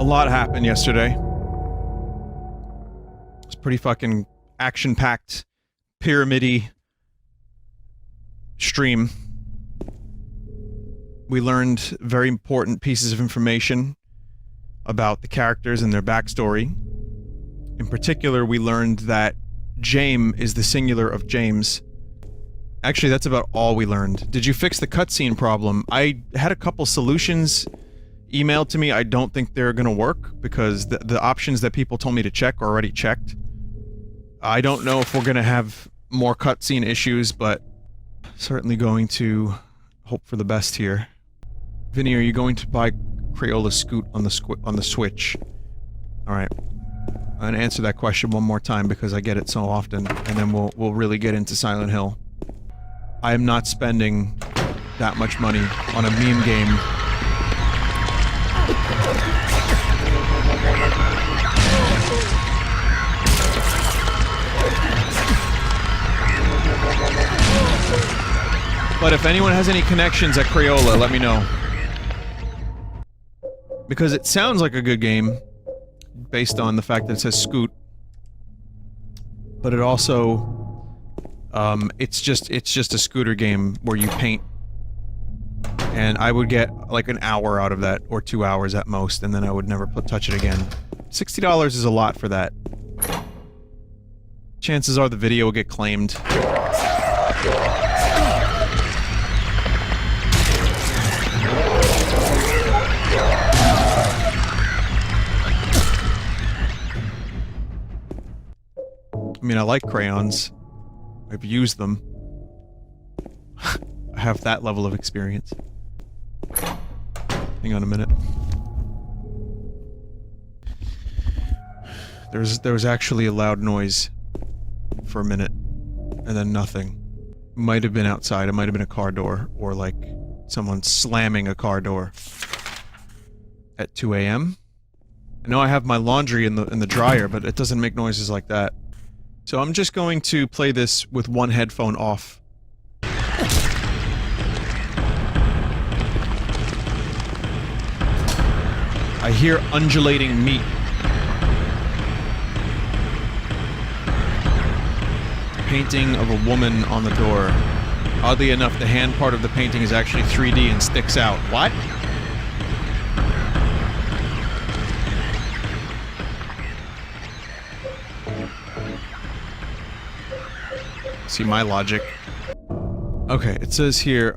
A lot happened yesterday. It's pretty fucking action-packed, pyramid-y stream. We learned very important pieces of information about the characters and their backstory. In particular, we learned that James is the singular of James. Actually, that's about all we learned. Did you fix the cutscene problem? I had a couple solutions emailed to me. I don't think they're gonna work, because the options that people told me to check are already checked. I don't know if we're gonna have more cutscene issues, but certainly going to hope for the best here. Vinny, are you going to buy Crayola Scoot on the Switch? Alright. I'm gonna answer that question one more time because I get it so often, and then we'll really get into Silent Hill. I am not spending that much money on a meme game. But if anyone has any connections at Crayola, let me know. Because it sounds like a good game, based on the fact that it says Scoot. But it also... it's just a scooter game where you paint. And I would get like an hour out of that, or 2 hours at most, and then I would never touch it again. $60 is a lot for that. Chances are the video will get claimed. I mean, I like crayons. I've used them. I have that level of experience. Hang on a minute. There was actually a loud noise for a minute, and then nothing. Might have been outside, it might have been a car door, or like someone slamming a car door at 2 AM. I know I have my laundry in the dryer, but it doesn't make noises like that. So I'm just going to play this with one headphone off. I hear undulating meat. Painting of a woman on the door. Oddly enough, the hand part of the painting is actually 3D and sticks out. What? See my logic. Okay, it says here,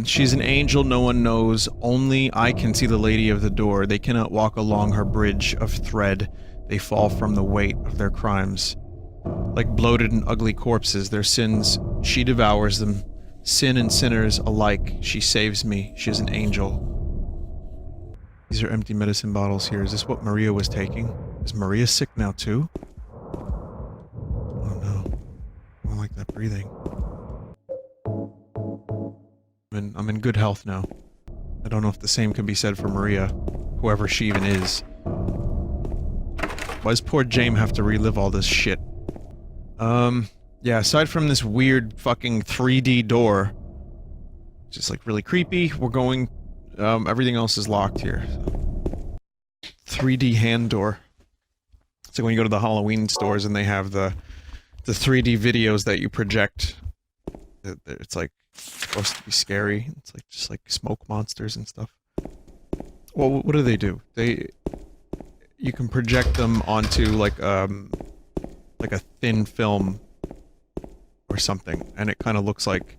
she's an angel no one knows, only I can see the lady of the door. They cannot walk along her bridge of thread. They fall from the weight of their crimes. Like bloated and ugly corpses, their sins, she devours them. Sin and sinners alike, she saves me. She is an angel. These are empty medicine bottles here. Is this what Maria was taking? Is Maria sick now too? Oh no. I don't like that breathing. I'm in good health now. I don't know if the same can be said for Maria, whoever she even is. Why does poor James have to relive all this shit? Yeah, aside from this weird fucking 3D door, just like really creepy, we're going, everything else is locked here. 3D hand door. It's like when you go to the Halloween stores and they have the 3D videos that you project. It's like supposed to be scary. It's like just like smoke monsters and stuff. Well, what do? You can project them onto like a thin film or something, and it kind of looks like,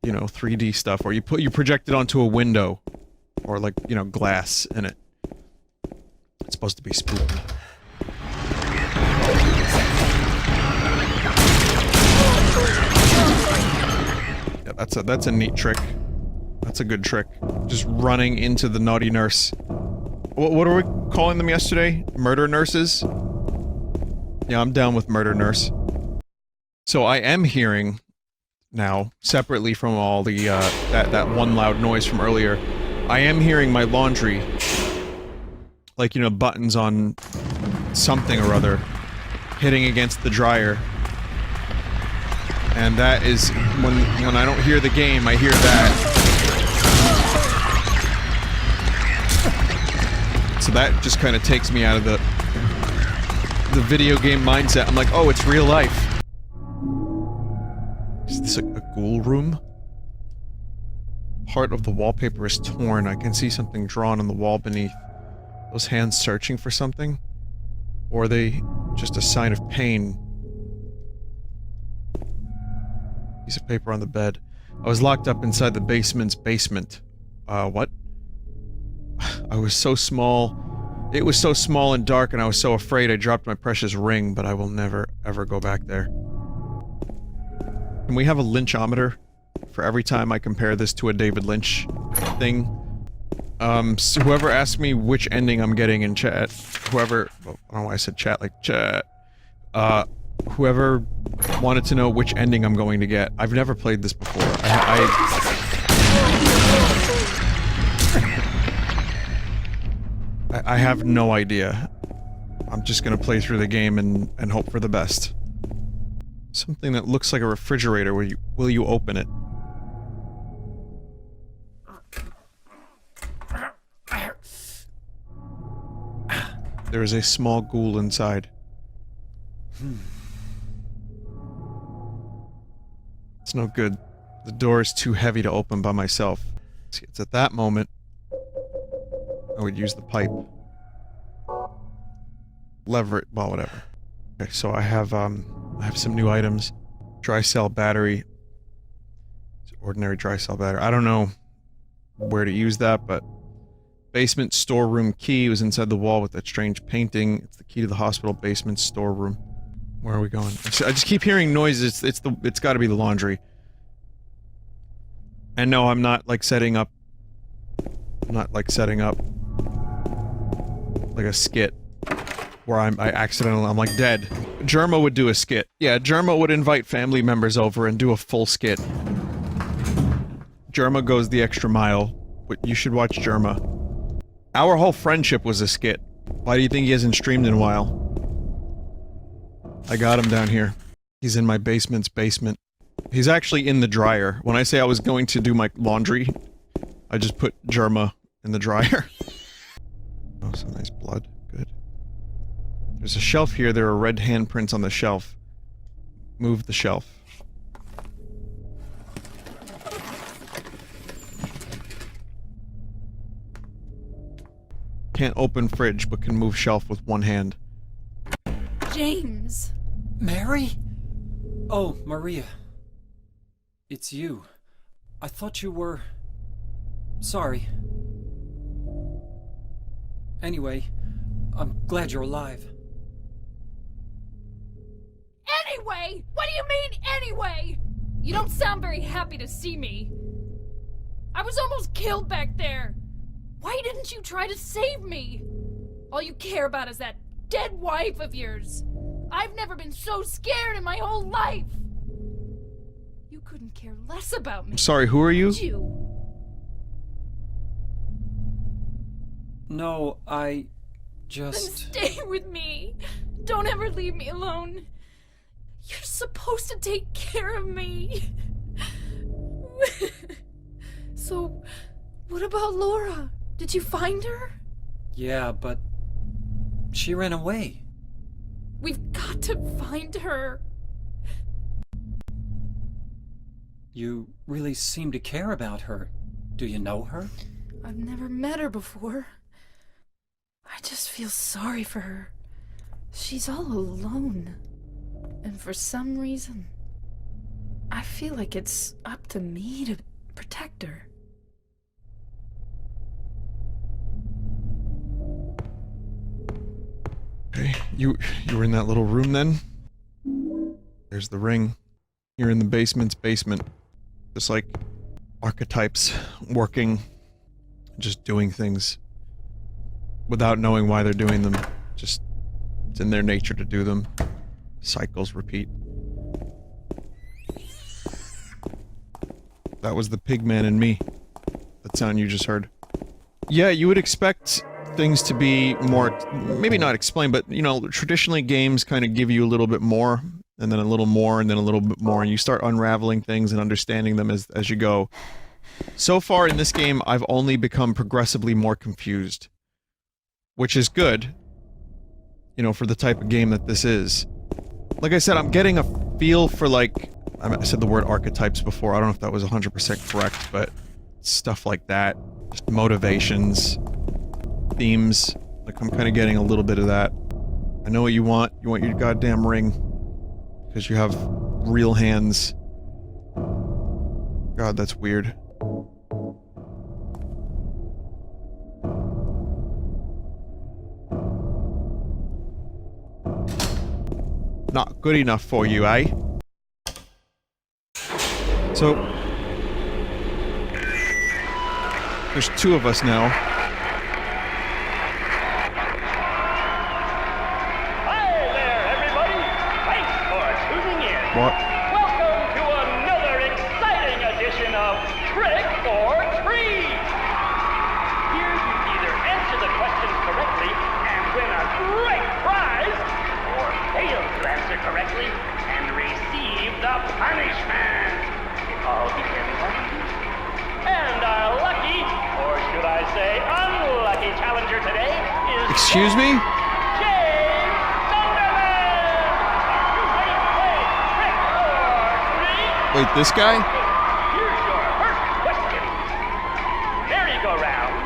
you know, 3D stuff. Or you project it onto a window, or like, you know, glass in it. It's supposed to be spooky. Yeah, that's a neat trick. That's a good trick. Just running into the naughty nurse. What are we calling them yesterday? Murder nurses? Yeah, I'm down with murder nurse. So I am hearing now, separately from all the, that one loud noise from earlier, I am hearing my laundry, like, you know, buttons on something or other, hitting against the dryer. And that is, when I don't hear the game, I hear that. So that just kind of takes me out of the video game mindset. I'm like, oh, it's real life. Is this a ghoul room? Part of the wallpaper is torn. I can see something drawn on the wall beneath. Those hands searching for something? Or are they just a sign of pain? Piece of paper on the bed. I was locked up inside the basement's basement. What? I was so small. It was so small and dark, and I was so afraid I dropped my precious ring, but I will never, ever go back there. Can we have a Lynchometer for every time I compare this to a David Lynch thing? So whoever asked me which ending I'm getting in chat, whoever, well, I don't know why I said chat, like chat, whoever wanted to know which ending I'm going to get, I've never played this before. I have no idea. I'm just gonna play through the game and hope for the best. Something that looks like a refrigerator, will you open it? There is a small ghoul inside. It's no good. The door is too heavy to open by myself. See, it's at that moment I would use the pipe. Lever it, well, whatever. Okay, so I have some new items. Dry cell battery. It's ordinary dry cell battery. I don't know where to use that, but basement storeroom key was inside the wall with that strange painting. It's the key to the hospital basement storeroom. Where are we going? I just keep hearing noises. It's gotta be the laundry. And no, I'm not like setting up like a skit where I'm like dead. Germa would do a skit. Yeah, Germa would invite family members over and do a full skit. Germa goes the extra mile, but you should watch Germa. Our whole friendship was a skit. Why do you think he hasn't streamed in a while? I got him down here. He's in my basement's basement. He's actually in the dryer. When I say I was going to do my laundry, I just put Germa in the dryer. Oh, some nice blood. Good. There's a shelf here. There are red handprints on the shelf. Move the shelf. Can't open fridge, but can move shelf with one hand. James! Mary? Oh, Maria. It's you. I thought you were... Sorry. Anyway, I'm glad you're alive. Anyway? What do you mean, anyway? You don't sound very happy to see me. I was almost killed back there. Why didn't you try to save me? All you care about is that dead wife of yours. I've never been so scared in my whole life. You couldn't care less about me. I'm sorry, who are you? You. No, I just... Then stay with me. Don't ever leave me alone. You're supposed to take care of me. So, what about Laura? Did you find her? Yeah, but... she ran away. We've got to find her. You really seem to care about her. Do you know her? I've never met her before. I just feel sorry for her. She's all alone. And for some reason, I feel like it's up to me to protect her. Okay, you were in that little room then? There's the ring. You're in the basement's basement. Just like archetypes working, just doing things without knowing why they're doing them. Just, it's in their nature to do them. Cycles repeat. That was the pigman in me. That sound you just heard. Yeah, you would expect things to be more, maybe not explained, but, you know, traditionally games kind of give you a little bit more, and then a little more, and then a little bit more, and you start unraveling things and understanding them as you go. So far in this game, I've only become progressively more confused. which is good, you know, for the type of game that this is. Like I said, I'm getting a feel for, like, I said the word archetypes before, I don't know if that was 100% correct, but stuff like that. Just motivations, themes, like I'm kind of getting a little bit of that. I know what you want your goddamn ring, because you have real hands. God, that's weird. Not good enough for you, eh? So... there's two of us now. Hi there, everybody! Thanks for tuning in. What? Welcome to another exciting edition of Trick or Treat! Here you either answer the questions correctly and win a great prize, or fail to answer correctly and receive the punishment. It all depends on you. And our lucky, or should I say unlucky challenger today is... Excuse me? James Sunderland! You ready to play Trick or Treat? Wait, this guy? Here's your first question. Merry-go-round,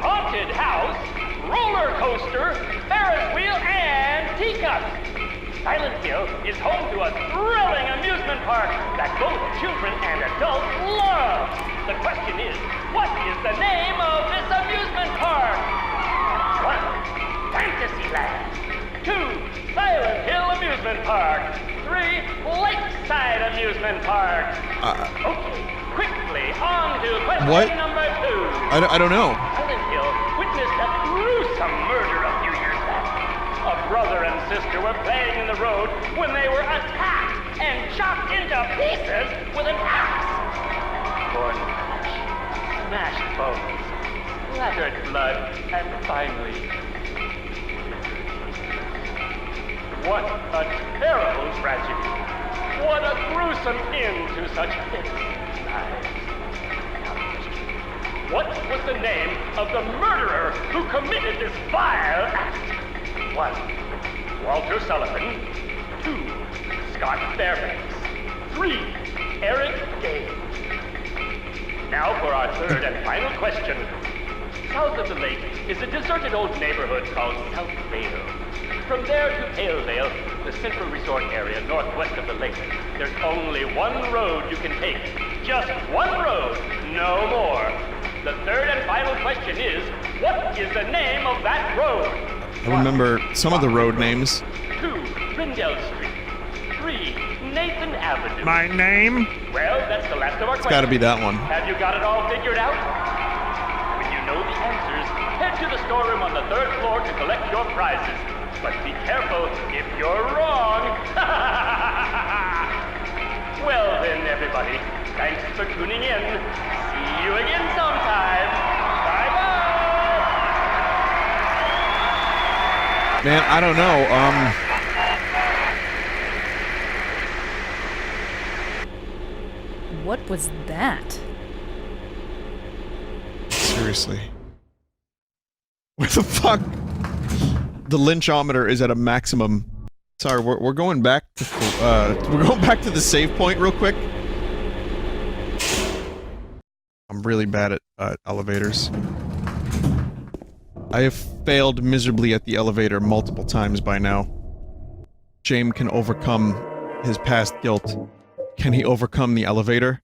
haunted house, roller coaster, Ferris wheel, and teacup. Silent Hill is home to a thrilling amusement park that both children and adults love. The question is, what is the name of this amusement park? 1. Fantasyland. 2. Silent Hill Amusement Park. 3. Lakeside Amusement Park. Okay, quickly on to question What? number 2. I don't know. Silent Hill witnessed a gruesome murder a few years back. A brother and sister were playing in the road when they were attacked and chopped into pieces with an axe. Torn flesh, smashed bones, splattered blood, and finally... What a terrible tragedy. What a gruesome end to such innocent lives. What was the name of the murderer who committed this vile act? 1. Walter Sullivan. 2. Scott Fairbanks. 3. Eric Day. Now for our third and final question. South of the lake is a deserted old neighborhood called South Vale. From there to Palevale, the central resort area northwest of the lake, there's only one road you can take. Just one road, no more. The third and final question is, what is the name of that road? I remember some of the road names. 2. Rindell Street. 3. Nathan Avenue. My name? Well, that's the last of our It's questions. gotta be that one. Have you got it all figured out? When you know the answers, head to the storeroom on the 3rd floor to collect your prizes. But be careful if you're wrong. Well then, everybody, thanks for tuning in. See you again sometime. Bye-bye. Man, I don't know, What was that? seriously. What the fuck? The lynchometer is at a maximum. Sorry, we're going back to the save point real quick. I'm really bad at elevators. I have failed miserably at the elevator multiple times by now. James can overcome his past guilt. Can he overcome the elevator?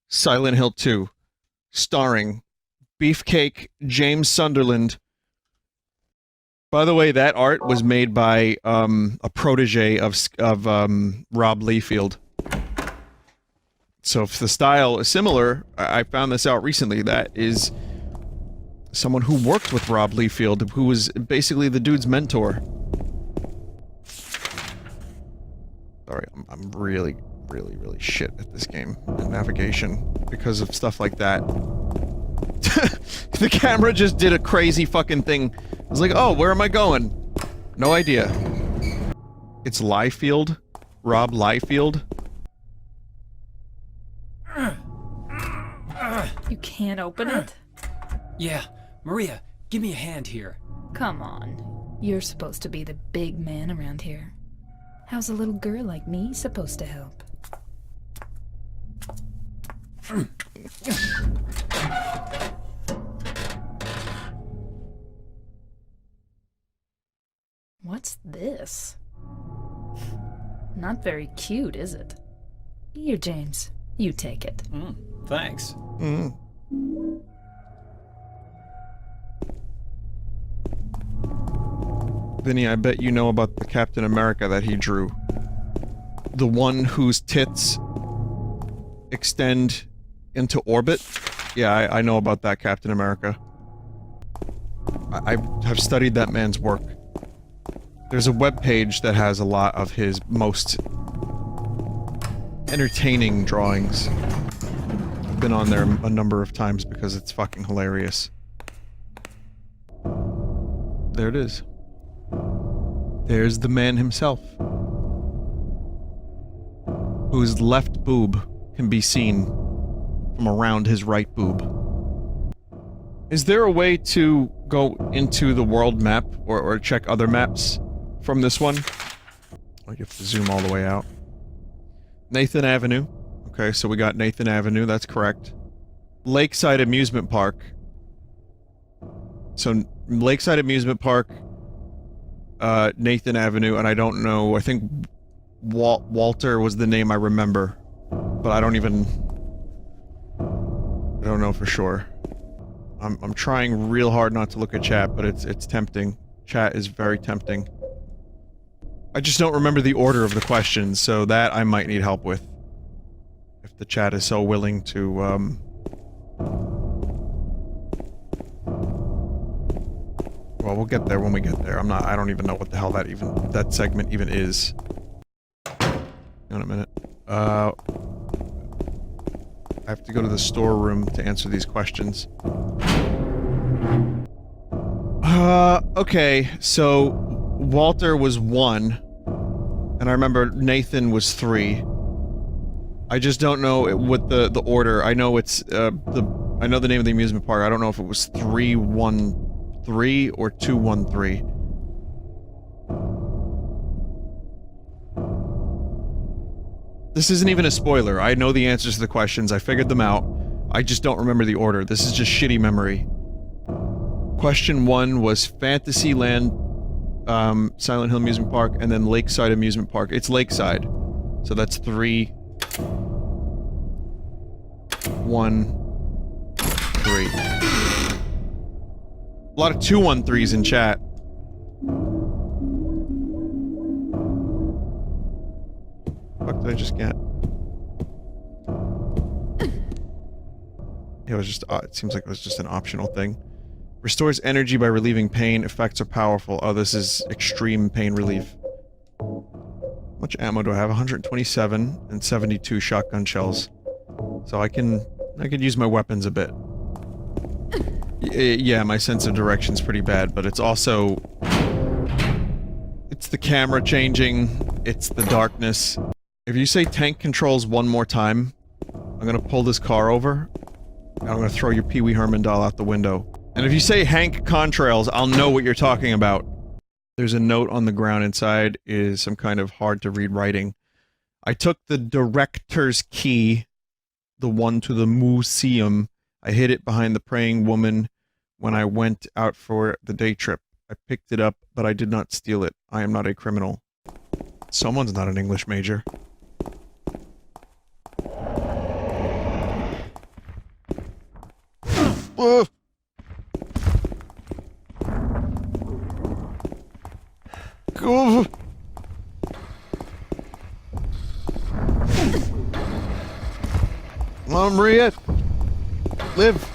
Silent Hill 2, starring Beefcake James Sunderland. By the way, that art was made by a protege of Rob Liefeld. So if the style is similar, I found this out recently, that is someone who worked with Rob Liefeld, who was basically the dude's mentor. Sorry, I'm really shit at this game, at navigation, because of stuff like that. The camera just did a crazy fucking thing. I was like, oh, where am I going? No idea. It's Liefeld? Rob Liefeld? You can't open it? Yeah, Maria, give me a hand here. Come on. You're supposed to be the big man around here. How's a little girl like me supposed to help? What's this? Not very cute, is it? Here, James. You take it. Thanks. Vinny, I bet you know about the Captain America that he drew. The one whose tits extend into orbit? Yeah, I know about that Captain America. I have studied that man's work. There's a webpage that has a lot of his most entertaining drawings. I've been on there a number of times because it's fucking hilarious. There it is. There's the man himself, whose left boob can be seen from around his right boob. Is there a way to go into the world map or check other maps from this one? Oh, you have to zoom all the way out. Nathan Avenue. Okay, so we got Nathan Avenue, that's correct. Lakeside Amusement Park. So, Lakeside Amusement Park, Nathan Avenue, and I don't know, I think Walter was the name I remember. But I don't know for sure. I'm trying real hard not to look at chat, but it's tempting. Chat is very tempting. I just don't remember the order of the questions, so that I might need help with. If the chat is so willing to, well, we'll get there when we get there. I don't even know what the hell that segment even is. Hang on a minute. I have to go to the storeroom to answer these questions. Okay, so Walter was 1, and I remember Nathan was 3. I just don't know what the order. I know it's I know the name of the amusement park. I don't know if it was 313 or 213. This isn't even a spoiler. I know the answers to the questions. I figured them out. I just don't remember the order. This is just shitty memory. Question 1 was Fantasyland, Silent Hill Amusement Park, and then Lakeside Amusement Park. It's Lakeside. So that's 3, 1, 3. A lot of 213s in chat. What did I just get? It was just, it seems like it was just an optional thing. Restores energy by relieving pain. Effects are powerful. Oh, this is extreme pain relief. How much ammo do I have? 127 and 72 shotgun shells. So I could use my weapons a bit. Yeah, my sense of direction's pretty bad, but it's also... It's the camera changing. It's the darkness. If you say tank controls one more time, I'm gonna pull this car over, and I'm gonna throw your Pee Wee Herman doll out the window. And if you say Hank Contrails, I'll know what you're talking about. There's a note on the ground inside is some kind of hard-to-read writing. I took the director's key, the one to the museum. I hid it behind the praying woman when I went out for the day trip. I picked it up, but I did not steal it. I am not a criminal. Someone's not an English major. Go. Come on, Maria. Live.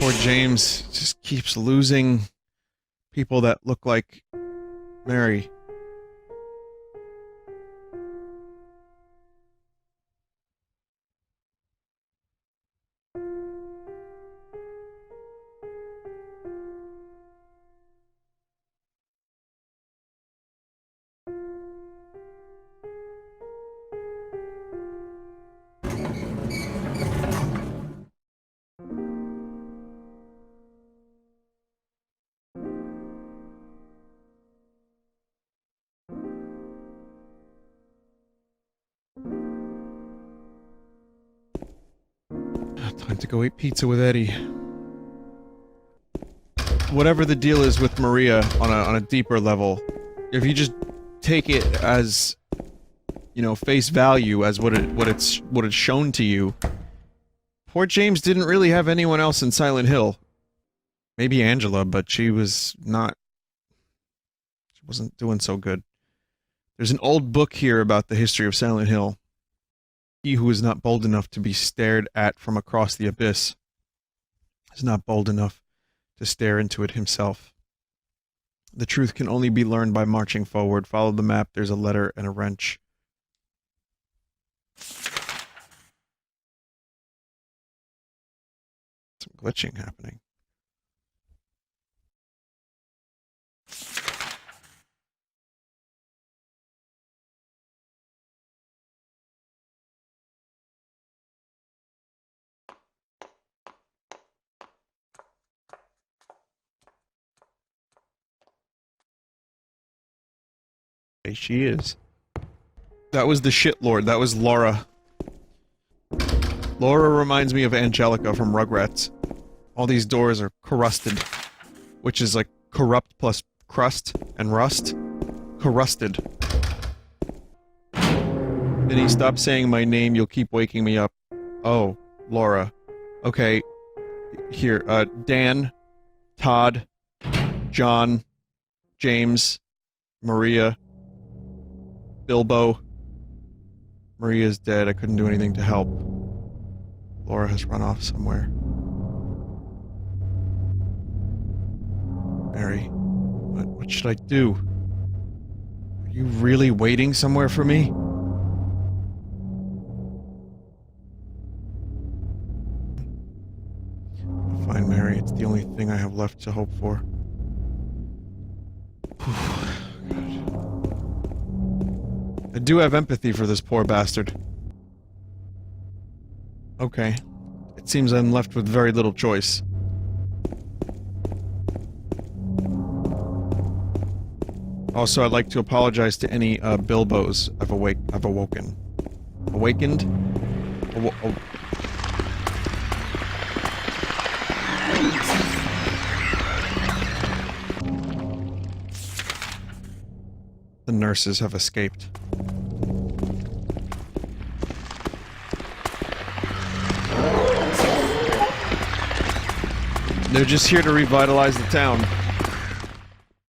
Poor James just keeps losing people that look like Mary. Time to go eat pizza with Eddie. Whatever the deal is with Maria on a deeper level, if you just take it as, you know, face value as what it's shown to you, poor James didn't really have anyone else in Silent Hill. Maybe Angela, but she wasn't doing so good. There's an old book here about the history of Silent Hill. He who is not bold enough to be stared at from across the abyss is not bold enough to stare into it himself. The truth can only be learned by marching forward. Follow the map. There's a letter and a wrench. Some glitching happening. There she is. That was the shit lord. That was Laura. Laura reminds me of Angelica from Rugrats. All these doors are corrusted, which is like corrupt plus crust and rust. Corrusted. Vinny, stop saying my name. You'll keep waking me up. Oh, Laura. Okay. Here, Dan, Todd, John, James, Maria, Bilbo. Maria's dead. I couldn't do anything to help. Laura has run off somewhere. Mary, what should I do? Are you really waiting somewhere for me? I'll find Mary. It's the only thing I have left to hope for. I do have empathy for this poor bastard. Okay. It seems I'm left with very little choice. Also, I'd like to apologize to any, Bilbos I've awoken. Awakened? The nurses have escaped. They're just here to revitalize the town.